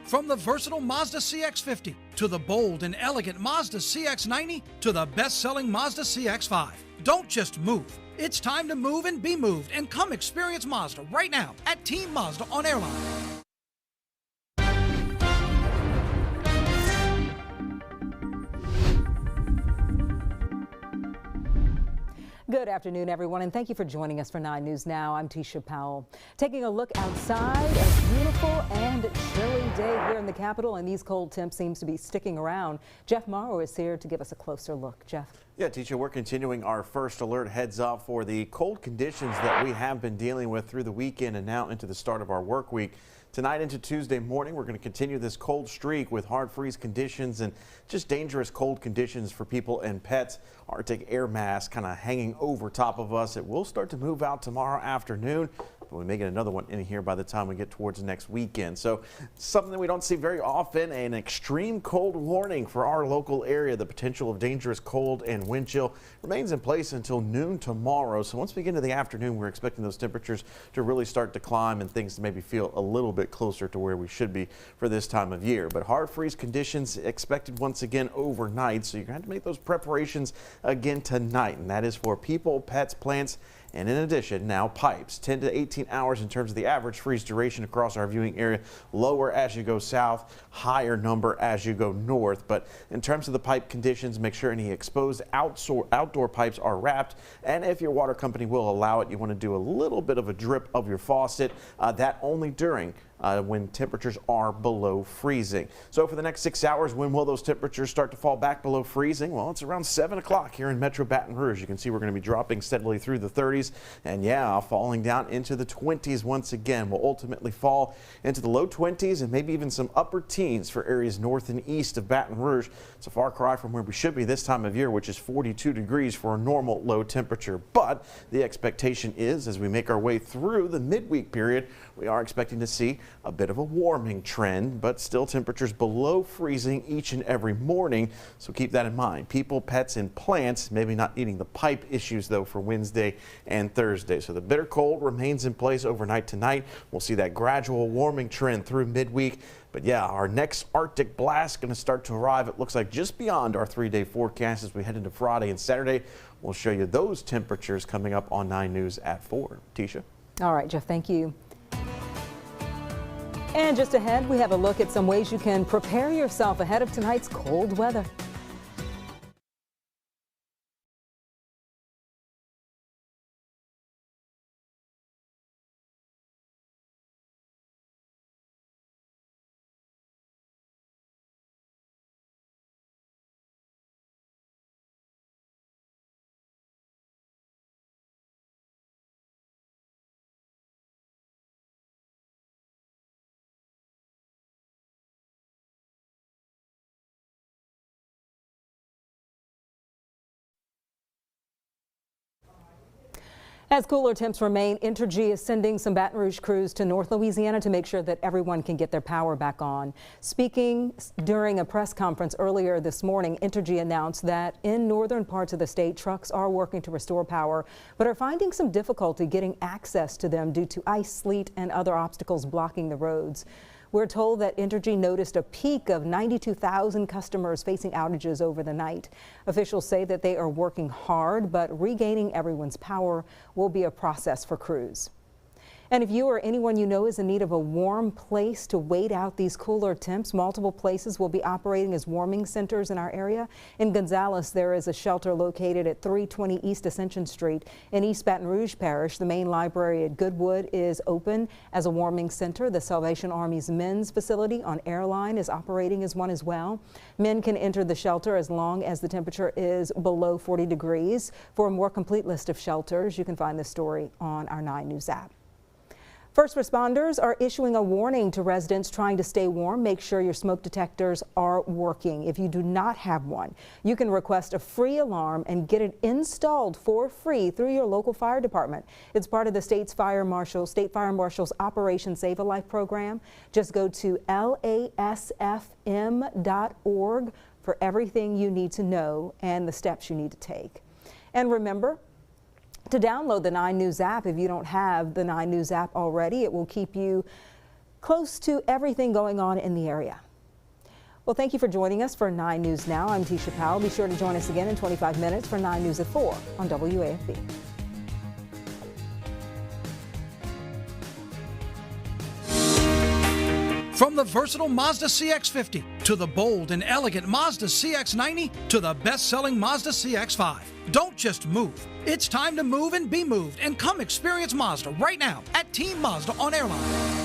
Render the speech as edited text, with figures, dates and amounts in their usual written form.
From the versatile Mazda CX-50 to the bold and elegant Mazda CX-90 to the best-selling Mazda CX-5. Don't just move. It's time to move and be moved, and come experience Mazda right now at Team Mazda on Airline. Good afternoon, everyone, and thank you for joining us for 9 News Now. I'm Tisha Powell. Taking a look outside, a beautiful and chilly day here in the Capitol, and these cold temps seems to be sticking around. Jeff Morrow is here to give us a closer look. Jeff. Yeah, Tisha, we're continuing our first alert heads up for the cold conditions that we have been dealing with through the weekend and now into the start of our work week. Tonight into Tuesday morning, we're going to continue this cold streak with hard freeze conditions and just dangerous cold conditions for people and pets. Arctic air mass kind of hanging over top of us. It will start to move out tomorrow afternoon, but we may get another one in here by the time we get towards next weekend. So something that we don't see very often, an extreme cold warning for our local area. The potential of dangerous cold and wind chill remains in place until noon tomorrow. So once we get into the afternoon, we're expecting those temperatures to really start to climb and things to maybe feel a little bit closer to where we should be for this time of year. But hard freeze conditions expected once again overnight. So you're going to have to make those preparations again tonight. And that is for people, pets, plants, and in addition, now pipes. 10 to 18 hours in terms of the average freeze duration across our viewing area. Lower as you go south, higher number as you go north. But in terms of the pipe conditions, make sure any exposed outdoor pipes are wrapped. And if your water company will allow it, you want to do a little bit of a drip of your faucet. That only during when temperatures are below freezing. So for the next 6 hours, when will those temperatures start to fall back below freezing? Well, it's around 7 o'clock here in Metro Baton Rouge. You can see we're going to be dropping steadily through the 30s and yeah, falling down into the 20s once again. We'll ultimately fall into the low 20s and maybe even some upper teens for areas north and east of Baton Rouge. It's a far cry from where we should be this time of year, which is 42 degrees for a normal low temperature. But the expectation is as we make our way through the midweek period, we are expecting to see a bit of a warming trend, but still temperatures below freezing each and every morning. So keep that in mind. People, pets, and plants maybe not needing the pipe issues though for Wednesday and Thursday. So the bitter cold remains in place overnight tonight. We'll see that gradual warming trend through midweek. But yeah, our next Arctic blast going to start to arrive. It looks like just beyond our 3-day forecast as we head into Friday and Saturday. We'll show you those temperatures coming up on 9 News at 4. Tisha. All right, Jeff, thank you. And just ahead, we have a look at some ways you can prepare yourself ahead of tonight's cold weather. As cooler temps remain, Entergy is sending some Baton Rouge crews to North Louisiana to make sure that everyone can get their power back on. Speaking during a press conference earlier this morning, Entergy announced that in northern parts of the state, trucks are working to restore power, but are finding some difficulty getting access to them due to ice, sleet, and other obstacles blocking the roads. We're told that Entergy noticed a peak of 92,000 customers facing outages over the night. Officials say that they are working hard, but regaining everyone's power will be a process for crews. And if you or anyone you know is in need of a warm place to wait out these cooler temps, multiple places will be operating as warming centers in our area. In Gonzales, there is a shelter located at 320 East Ascension Street. In East Baton Rouge Parish, the main library at Goodwood is open as a warming center. The Salvation Army's men's facility on Airline is operating as one as well. Men can enter the shelter as long as the temperature is below 40 degrees. For a more complete list of shelters, you can find this story on our 9 News app. First responders are issuing a warning to residents trying to stay warm. Make sure your smoke detectors are working. If you do not have one, you can request a free alarm and get it installed for free through your local fire department. It's part of the State Fire Marshal's Operation Save a Life program. Just go to lasfm.org for everything you need to know and the steps you need to take. And remember to download the 9 News app if you don't have the 9 News app already. It will keep you close to everything going on in the area. Well, thank you for joining us for 9 News Now. I'm Tisha Powell. Be sure to join us again in 25 minutes for 9 News at 4 on WAFB. From the versatile Mazda CX-50 to the bold and elegant Mazda CX-90 to the best-selling Mazda CX-5. Don't just move. It's time to move and be moved, and come experience Mazda right now at Team Mazda on Airline.